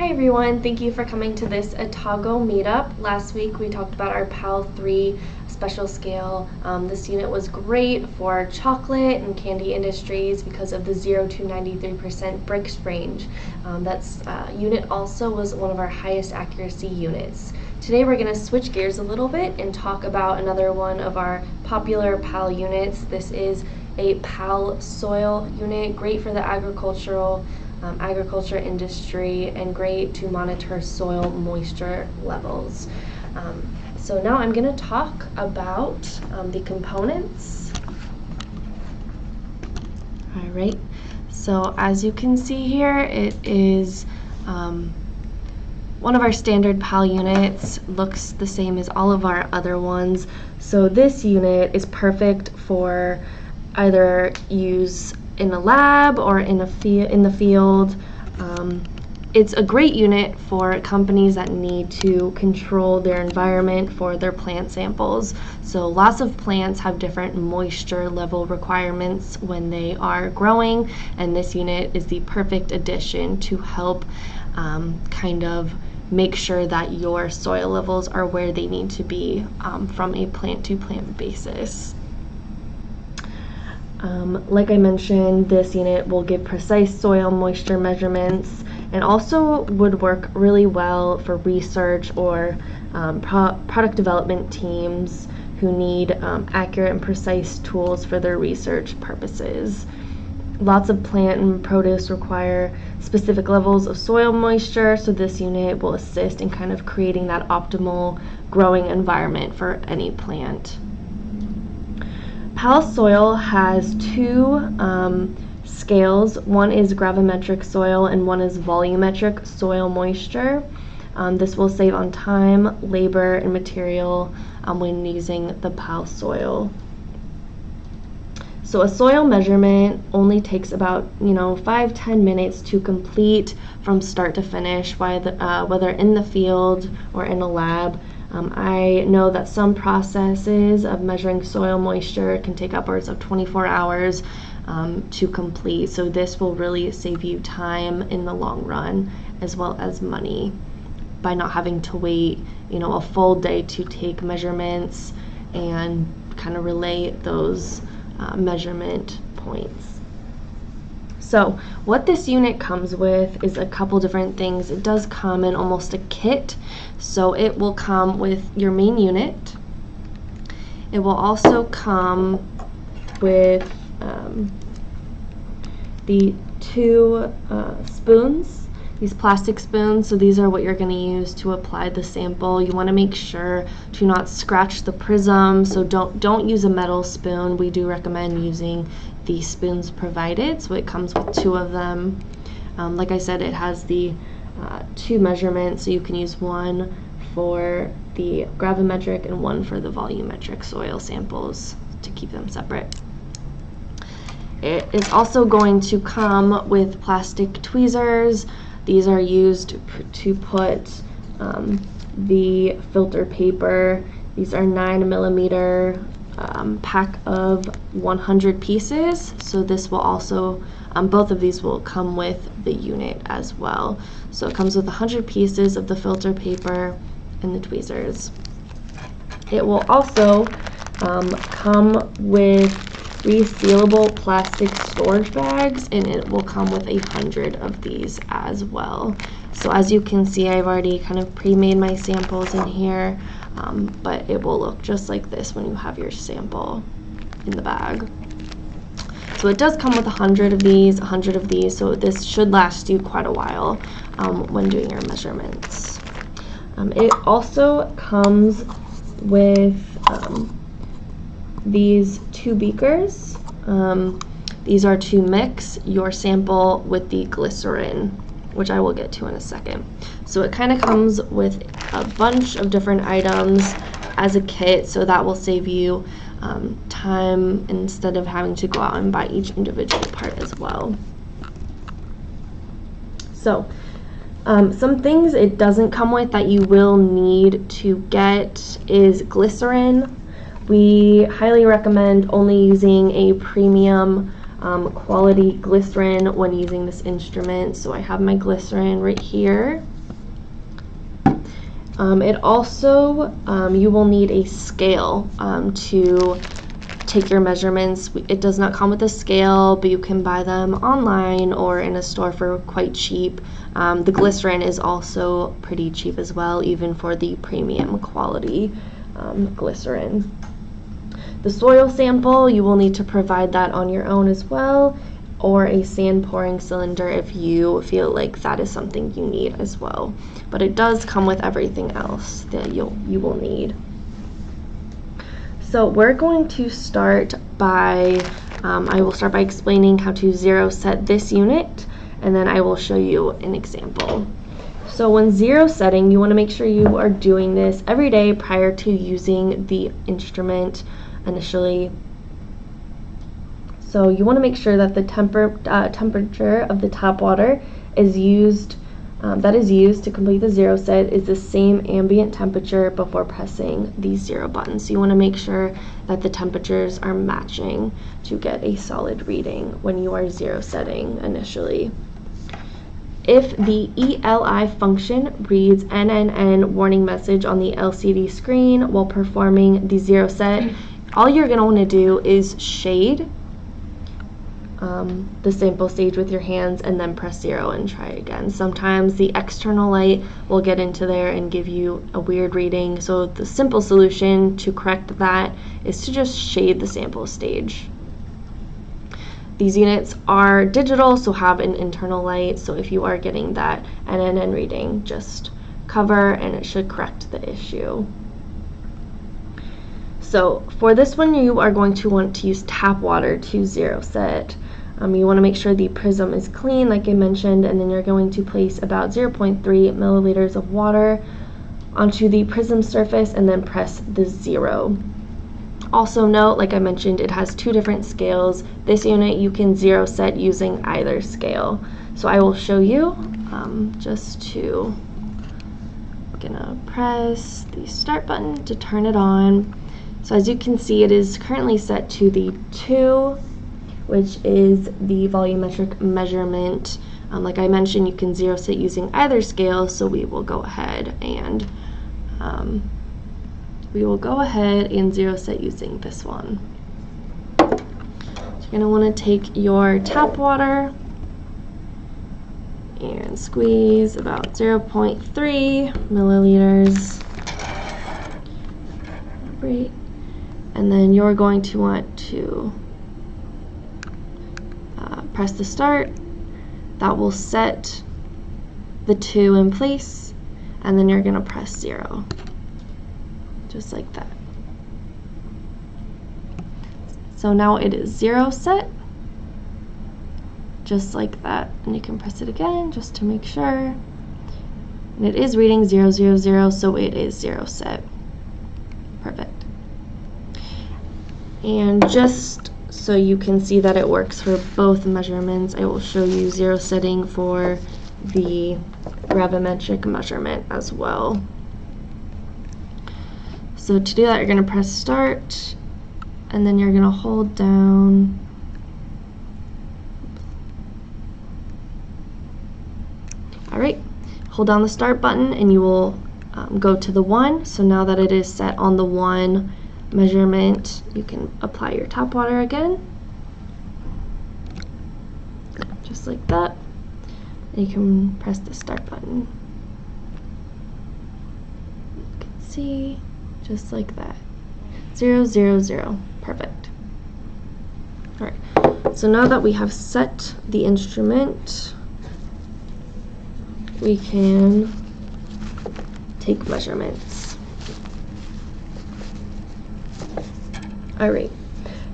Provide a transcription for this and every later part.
Hi everyone, thank you for coming to this ATAGO meetup. Last week we talked about our PAL 3 special scale. This unit was great for chocolate and candy industries because of the 0 to 93% Brix range. Unit also was one of our highest accuracy units. Today we're going to switch gears a little bit and talk about another one of our popular PAL units. This is a PAL soil unit, great for the agriculture industry and great to monitor soil moisture levels. So now I'm going to talk about the components. All right, so as you can see here, it is one of our standard PAL units, looks the same as all of our other ones. So this unit is perfect for either use in a lab or in the field. It's a great unit for companies that need to control their environment for their plant samples. So lots of plants have different moisture level requirements when they are growing, and this unit is the perfect addition to help kind of make sure that your soil levels are where they need to be from a plant-to-plant basis. Like I mentioned, this unit will give precise soil moisture measurements and also would work really well for research or product development teams who need accurate and precise tools for their research purposes. Lots of plant and produce require specific levels of soil moisture, so this unit will assist in kind of creating that optimal growing environment for any plant. PAL soil has two scales. One is gravimetric soil and one is volumetric soil moisture. This will save on time, labor, and material when using the PAL soil. So a soil measurement only takes about 5-10 minutes to complete from start to finish, whether in the field or in a lab. I know that some processes of measuring soil moisture can take upwards of 24 hours to complete, so this will really save you time in the long run as well as money by not having to wait a full day to take measurements and kind of relay those measurement points. So what this unit comes with is a couple different things. It does come in almost a kit, so it will come with your main unit. It will also come with the two spoons, these plastic spoons. So these are what you're going to use to apply the sample. You want to make sure to not scratch the prism, so don't use a metal spoon. We do recommend using the spoons provided, so it comes with two of them. Like I said, it has the two measurements, so you can use one for the gravimetric and one for the volumetric soil samples to keep them separate. It is also going to come with plastic tweezers. These are used to put the filter paper. These are 9mm pack of 100 pieces, so this will also both of these will come with the unit as well. So it comes with 100 pieces of the filter paper and the tweezers. It will also come with resealable plastic storage bags, and it will come with 100 of these as well. So as you can see, I've already kind of pre-made my samples in here, but it will look just like this when you have your sample in the bag. So it does come with 100 of these, so this should last you quite a while when doing your measurements. It also comes with these two beakers. These are to mix your sample with the glycerin, which I will get to in a second. So it kind of comes with a bunch of different items as a kit, so that will save you time instead of having to go out and buy each individual part as well. So some things it doesn't come with that you will need to get is glycerin. We highly recommend only using a premium quality glycerin when using this instrument. So I have my glycerin right here. It also, you will need a scale to take your measurements. It does not come with a scale, but you can buy them online or in a store for quite cheap. The glycerin is also pretty cheap as well, even for the premium quality glycerin. The soil sample, you will need to provide that on your own as well, or a sand pouring cylinder if you feel like that is something you need as well. But it does come with everything else that you will need. So we're going to start by, I will start by explaining how to zero set this unit, and then I will show you an example. So when zero setting, you want to make sure you are doing this every day prior to using the instrument initially. So you want to make sure that the temperature of the tap water is used, that is used to complete the zero set is the same ambient temperature before pressing the zero button. So you want to make sure that the temperatures are matching to get a solid reading when you are zero setting initially. If the ELI function reads NNN warning message on the LCD screen while performing the zero set, all you're going to want to do is shade the sample stage with your hands and then press zero and try again. Sometimes the external light will get into there and give you a weird reading, so the simple solution to correct that is to just shade the sample stage. These units are digital, so have an internal light, so if you are getting that NNN reading, just cover and it should correct the issue. So for this one, you are going to want to use tap water to zero set. You want to make sure the prism is clean, like I mentioned, and then you're going to place about 0.3 milliliters of water onto the prism surface and then press the zero. Also note, like I mentioned, it has two different scales. This unit you can zero set using either scale. So I will show you I'm gonna press the start button to turn it on. So as you can see, it is currently set to the 2, which is the volumetric measurement. Like I mentioned, you can zero set using either scale, so we will go ahead and zero set using this one. So you're going to want to take your tap water and squeeze about 0.3 milliliters. Right. And then you're going to want to press the start. That will set the 2 in place, and then you're going to press 0, just like that. So now it is 0 set, just like that, and you can press it again just to make sure. And it is reading 0, 0, 0, so it is 0 set. Perfect. And just so you can see that it works for both measurements, I will show you zero setting for the gravimetric measurement as well. So to do that, you're going to press start, and then you're going to hold down hold down the start button, and you will go to the 1. So now that it is set on the 1 measurement, you can apply your tap water again, just like that, and you can press the start button. You can see, just like that, 0, 0, 0, perfect. All right, so now that we have set the instrument, we can take measurements. Alright,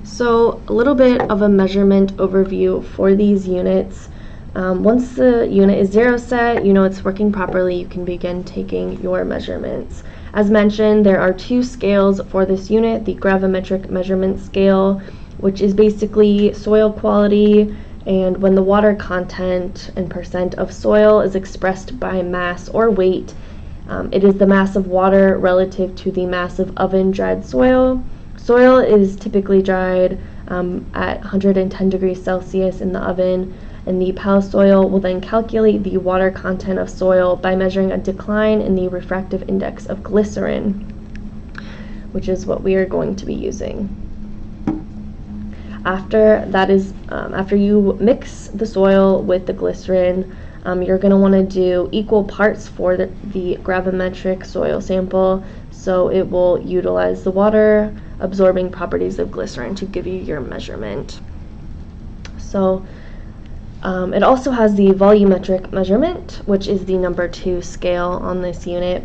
so a little bit of a measurement overview for these units. Once the unit is zero set, you know it's working properly, you can begin taking your measurements. As mentioned, there are 2 scales for this unit, the gravimetric measurement scale, which is basically soil quality, and when the water content and percent of soil is expressed by mass or weight, it is the mass of water relative to the mass of oven dried soil. Soil is typically dried at 110 degrees Celsius in the oven, and the PAL soil will then calculate the water content of soil by measuring a decline in the refractive index of glycerin, which is what we are going to be using. After you mix the soil with the glycerin, you're going to want to do equal parts for the gravimetric soil sample, so it will utilize the water absorbing properties of glycerin to give you your measurement. So it also has the volumetric measurement, which is the number 2 scale on this unit,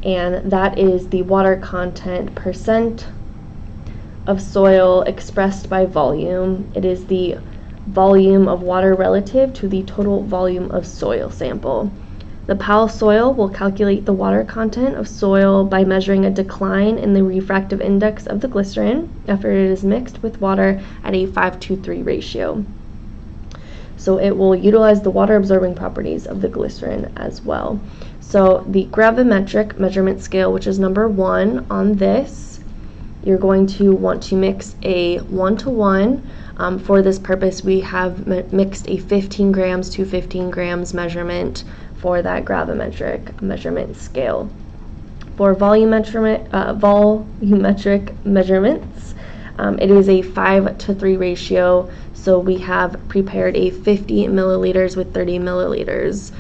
and that is the water content percent of soil expressed by volume. It is the volume of water relative to the total volume of soil sample. The PAL soil will calculate the water content of soil by measuring a decline in the refractive index of the glycerin after it is mixed with water at a 5:3 ratio. So it will utilize the water absorbing properties of the glycerin as well. So the gravimetric measurement scale, which is number 1 on this, you're going to want to mix a 1:1. For this purpose, we have mixed a 15 grams to 15 grams measurement for that gravimetric measurement scale. For volumetric measurements, it is a 5:3 ratio, so we have prepared a 50 milliliters with 30 milliliters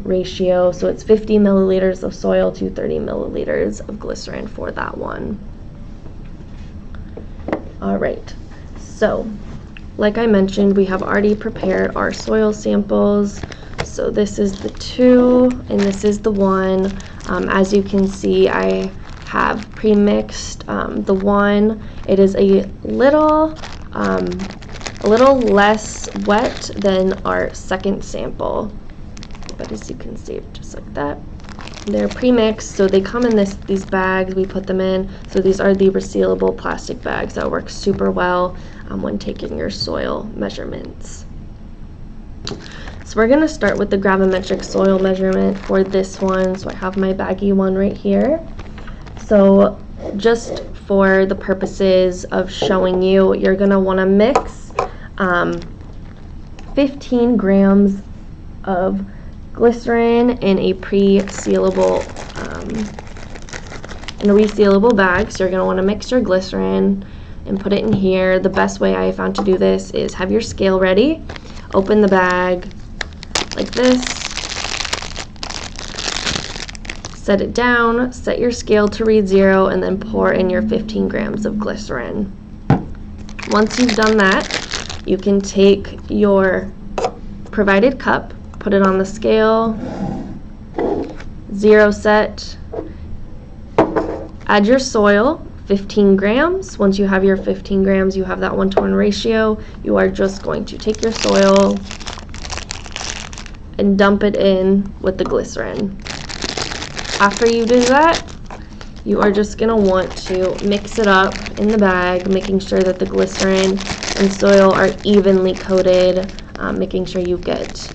ratio, so it's 50 milliliters of soil to 30 milliliters of glycerin for that one. Alright, so like I mentioned, we have already prepared our soil samples. So this is the 2 and this is the 1. As you can see, I have pre-mixed the 1. It is a little less wet than our second sample, but as you can see, just like that. They're pre-mixed, so they come in these bags. We put them in. So these are the resealable plastic bags that work super well when taking your soil measurements. So we're going to start with the gravimetric soil measurement for this one. So I have my baggy one right here. So just for the purposes of showing you, you're going to want to mix 15 grams of glycerin in a resealable bag. So you're going to want to mix your glycerin and put it in here. The best way I found to do this is have your scale ready, open the bag like this, set it down, set your scale to read 0, and then pour in your 15 grams of glycerin. Once you've done that, you can take your provided cup, put it on the scale, 0 set, add your soil, 15 grams. Once you have your 15 grams, you have that 1:1 ratio. You are just going to take your soil and dump it in with the glycerin. After you do that, you are just going to want to mix it up in the bag, making sure that the glycerin and soil are evenly coated, making sure you get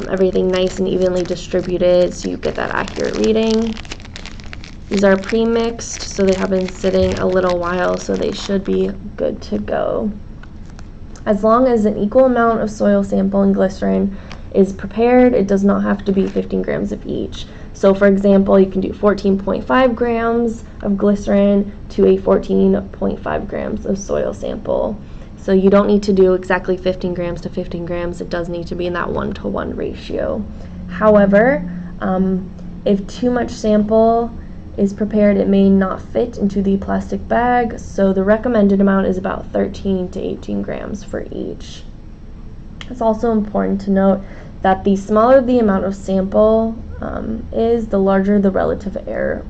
everything nice and evenly distributed so you get that accurate reading. These are pre-mixed, so they have been sitting a little while, so they should be good to go. As long as an equal amount of soil sample and glycerin is prepared, it does not have to be 15 grams of each. So for example, you can do 14.5 grams of glycerin to a 14.5 grams of soil sample. So you don't need to do exactly 15 grams to 15 grams. It does need to be in that 1:1 ratio. However, if too much sample is prepared, it may not fit into the plastic bag, so the recommended amount is about 13 to 18 grams for each. It's also important to note that the smaller the amount of sample is, the larger the relative error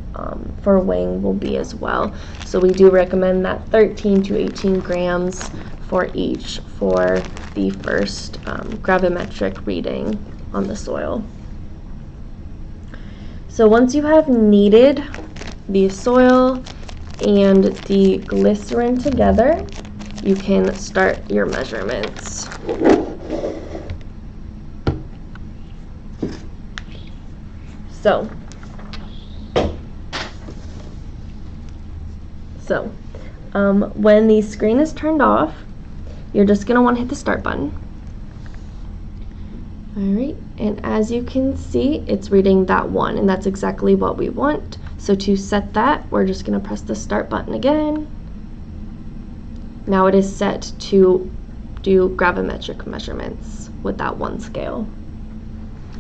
for weighing will be as well. So we do recommend that 13 to 18 grams for each for the first gravimetric reading on the soil. So once you have kneaded the soil and the glycerin together, you can start your measurements. So when the screen is turned off, you're just going to want to hit the start button. Alright, and as you can see, it's reading that 1, and that's exactly what we want. So to set that, we're just going to press the start button again. Now it is set to do gravimetric measurements with that 1 scale.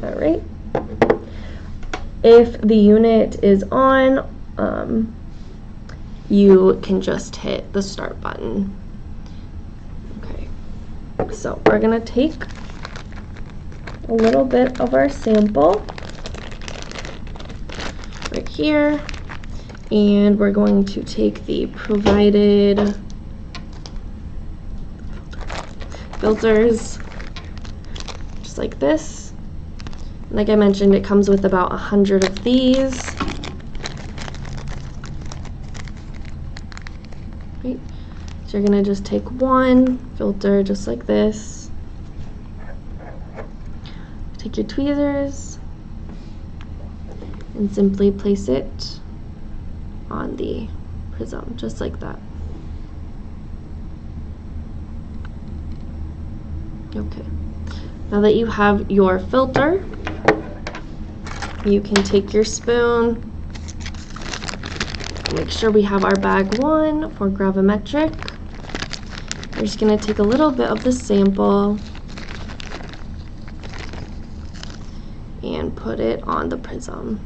Alright. If the unit is on, you can just hit the start button. Okay, so we're going to take a little bit of our sample right here, and we're going to take the provided filters just like this. Like I mentioned, it comes with about 100 of these. Right. So you're gonna just take one filter just like this. Take your tweezers and simply place it on the prism, just like that. Okay, now that you have your filter, you can take your spoon, make sure we have our bag 1 for gravimetric. We're just going to take a little bit of the sample and put it on the prism.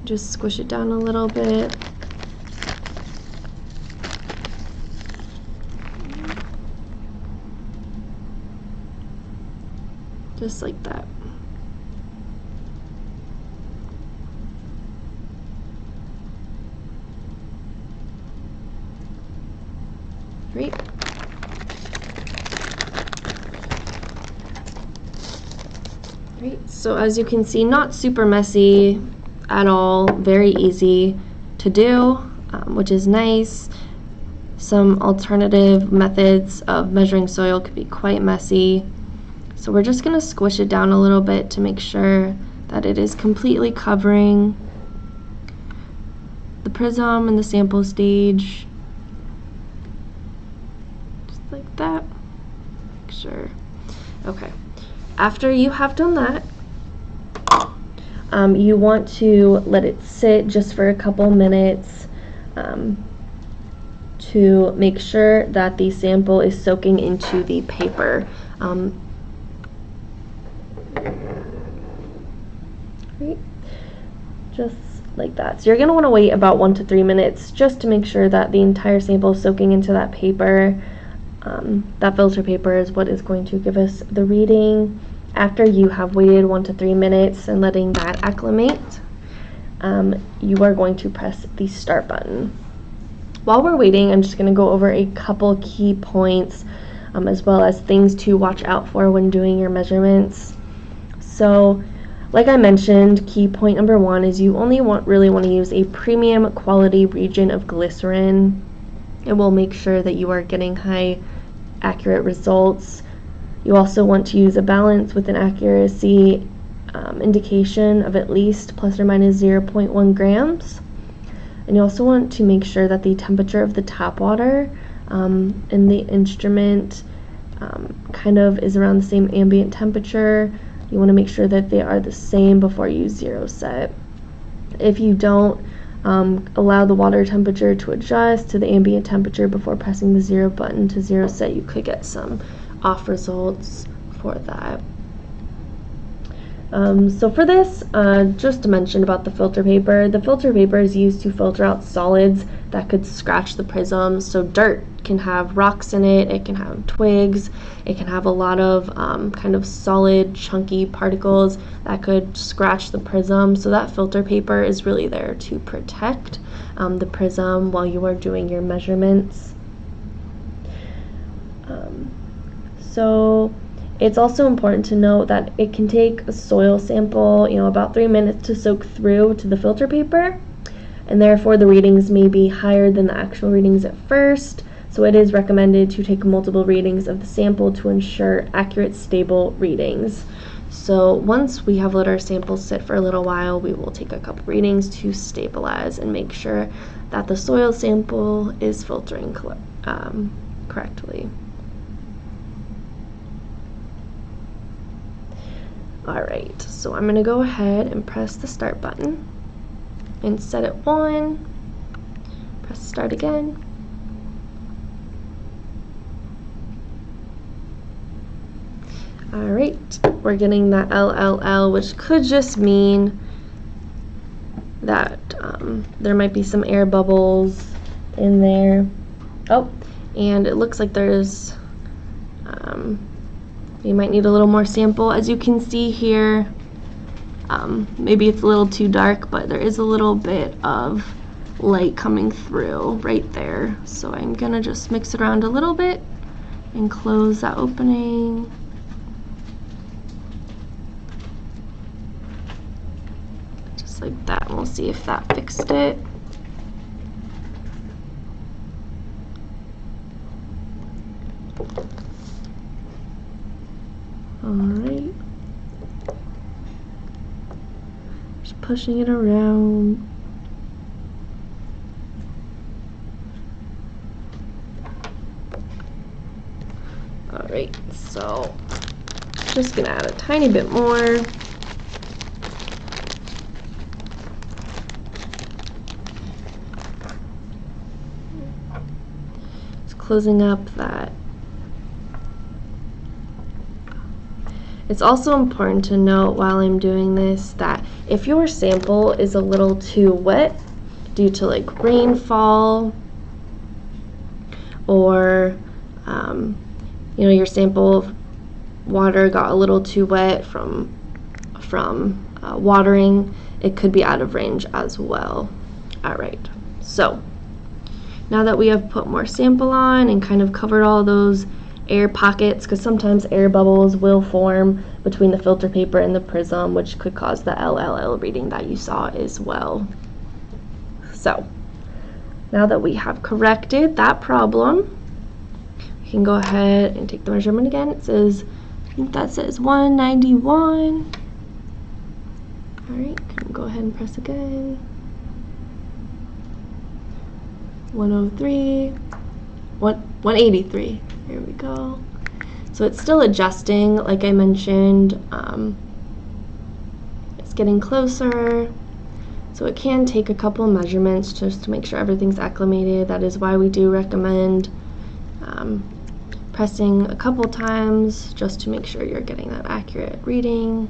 Just squish it down a little bit. Just like that. Great. Great. So as you can see, not super messy at all, very easy to do, which is nice. Some alternative methods of measuring soil could be quite messy. So we're just going to squish it down a little bit to make sure that it is completely covering the prism and the sample stage. Just like that. Make sure. Okay. After you have done that, you want to let it sit just for a couple minutes to make sure that the sample is soaking into the paper. Right, just like that. So you're going to want to wait about 1 to 3 minutes just to make sure that the entire sample is soaking into that paper. That filter paper is what is going to give us the reading. After you have waited 1 to 3 minutes and letting that acclimate, you are going to press the start button. While we're waiting, I'm just going to go over a couple key points as well as things to watch out for when doing your measurements. So, like I mentioned, key point number 1 is you only really want to use a premium quality region of glycerin. It will make sure that you are getting high accurate results. You also want to use a balance with an accuracy indication of at least plus or minus 0.1 grams. And you also want to make sure that the temperature of the tap water in the instrument kind of is around the same ambient temperature. You want to make sure that they are the same before you zero set. If you don't allow the water temperature to adjust to the ambient temperature before pressing the 0 button to zero set, you could get some off results for that. So for this, just to mention about the filter paper is used to filter out solids that could scratch the prism. So dirt can have rocks in it, it can have twigs, it can have a lot of kind of solid chunky particles that could scratch the prism. So that filter paper is really there to protect the prism while you are doing your measurements. So it's also important to note that it can take a soil sample, about 3 minutes to soak through to the filter paper, and therefore the readings may be higher than the actual readings at first. So it is recommended to take multiple readings of the sample to ensure accurate, stable readings. So once we have let our sample sit for a little while, we will take a couple readings to stabilize and make sure that the soil sample is filtering correctly. Alright, so I'm going to go ahead and press the start button and set it 1. Press start again. Alright, we're getting that LLL, which could just mean that there might be some air bubbles in there. Oh, and it looks like there's, you might need a little more sample. As you can see here, maybe it's a little too dark, but there is a little bit of light coming through right there. So I'm gonna just mix it around a little bit and close that opening. Just like that, and we'll see if that fixed it. Alright. Just pushing it around. Alright, so just gonna add a tiny bit more. Just closing up that. It's also important to note while I'm doing this that if your sample is a little too wet due to like rainfall, or you know, your sample water got a little too wet from watering, it could be out of range as well. Alright, so now that we have put more sample on and kind of covered all those air pockets, because sometimes air bubbles will form between the filter paper and the prism, which could cause the LLL reading that you saw as well. So now that we have corrected that problem, we can go ahead and take the measurement again. It says, I think that says 191. Alright, can go ahead and press again. 103. 183. Here we go. So it's still adjusting, like I mentioned. It's getting closer. So it can take a couple measurements just to make sure everything's acclimated. That is why we do recommend pressing a couple times just to make sure you're getting that accurate reading.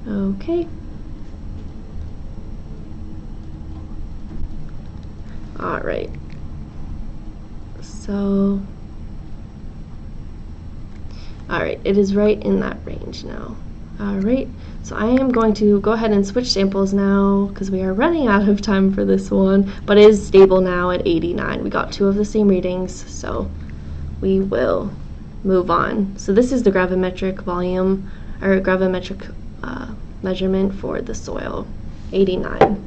Okay. All right. So, all right, it is right in that range now. All right, so I am going to go ahead and switch samples now because we are running out of time for this one, but it is stable now at 89. We got 2 of the same readings, so we will move on. So this is the gravimetric volume, or gravimetric measurement for the soil, 89.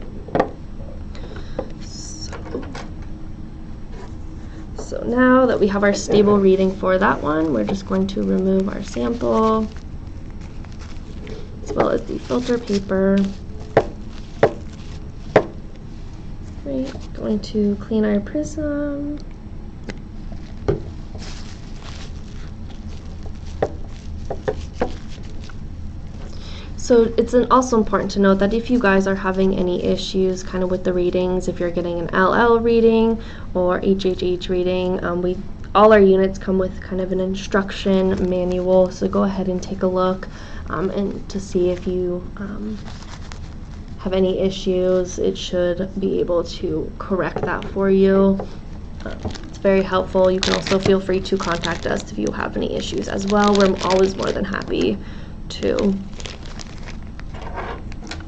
So now that we have our stable reading for that one, we're just going to remove our sample as well as the filter paper. Right, going to clean our prism. So it's also important to note that if you guys are having any issues kind of with the readings, if you're getting an LL reading or HHH reading, all our units come with kind of an instruction manual, so go ahead and take a look and to see if you have any issues. It should be able to correct that for you. It's very helpful. You can also feel free to contact us if you have any issues as well. We're always more than happy to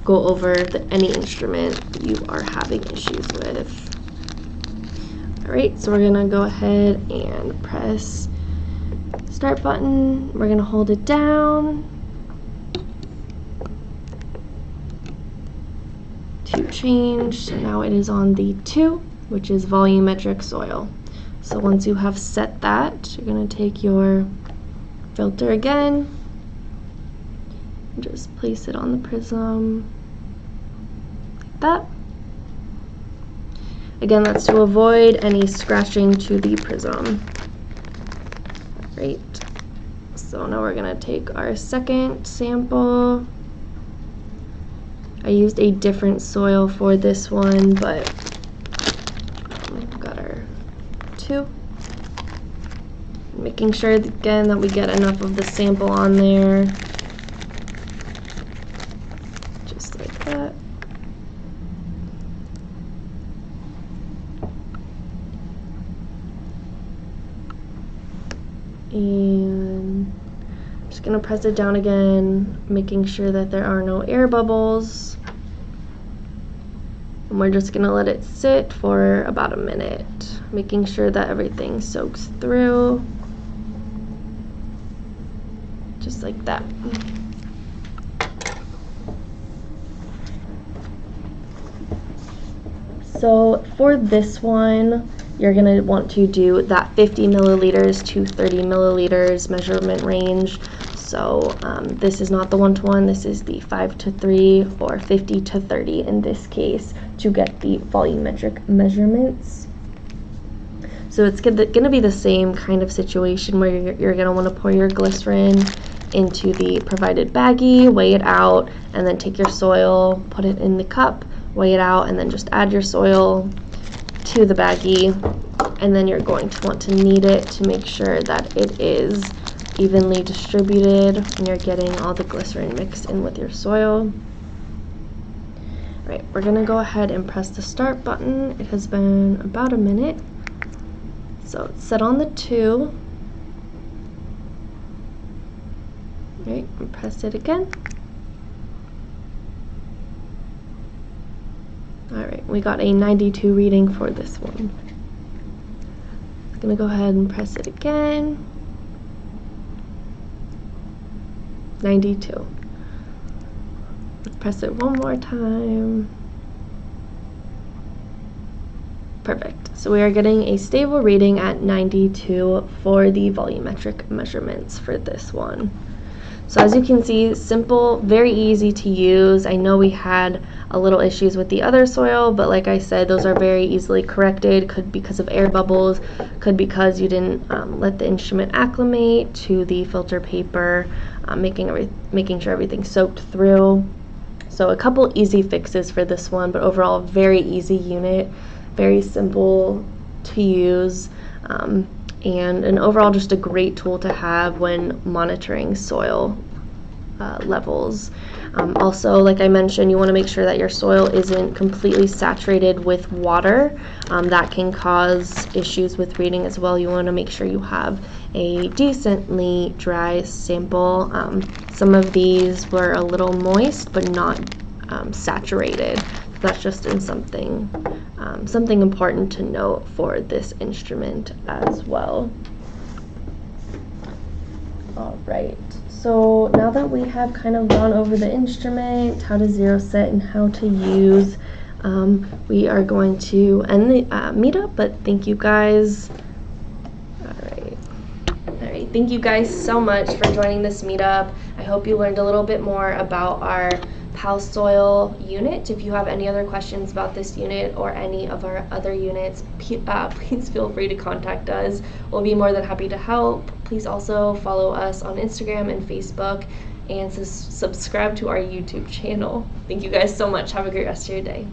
go over any instrument you are having issues with. Alright, so we're gonna go ahead and press start button. We're gonna hold it down to change. So now it is on the 2, which is volumetric soil. So once you have set that, you're gonna take your filter again, just place it on the prism. that. Again, that's to avoid any scratching to the prism. Right. So now we're going to take our second sample. I used a different soil for this one, but we've got our 2. Making sure again that we get enough of the sample on there. Just like that. And I'm just going to press it down again, making sure that there are no air bubbles. And we're just going to let it sit for about a minute, making sure that everything soaks through. Just like that. So for this one, you're going to want to do that 50 milliliters to 30 milliliters measurement range. So this is not the 1-to-1, this is the 5 to 3 or 50 to 30 in this case to get the volumetric measurements. So it's going to be the same kind of situation where you're going to want to pour your glycerin into the provided baggie, weigh it out, and then take your soil, put it in the cup, weigh it out, and then just add your soil to the baggie. And then you're going to want to knead it to make sure that it is evenly distributed and you're getting all the glycerin mixed in with your soil. All right, we're going to go ahead and press the start button. It has been about a minute. So it's set on the 2. Right, and press it again. Alright, we got a 92 reading for this one. I'm going to go ahead and press it again. 92. Let's press it one more time. Perfect. So we are getting a stable reading at 92 for the volumetric measurements for this one. So as you can see, simple, very easy to use. I know we had a little issues with the other soil, but like I said, those are very easily corrected. Could be because of air bubbles, could be because you didn't let the instrument acclimate to the filter paper, making sure everything soaked through. So a couple easy fixes for this one, but overall very easy unit, very simple to use. And an overall just a great tool to have when monitoring soil levels. Also, like I mentioned, you want to make sure that your soil isn't completely saturated with water. That can cause issues with reading as well. You want to make sure you have a decently dry sample. Some of these were a little moist but not saturated. That's just in something important to note for this instrument as well. All right, so now that we have kind of gone over the instrument, how to zero set and how to use, we are going to end the meetup, but thank you guys. All right, thank you guys so much for joining this meetup. I hope you learned a little bit more about our PAL soil unit. If you have any other questions about this unit or any of our other units, please feel free to contact us. We'll be more than happy to help. Please also follow us on Instagram and Facebook and subscribe to our YouTube channel. Thank you guys so much. Have a great rest of your day.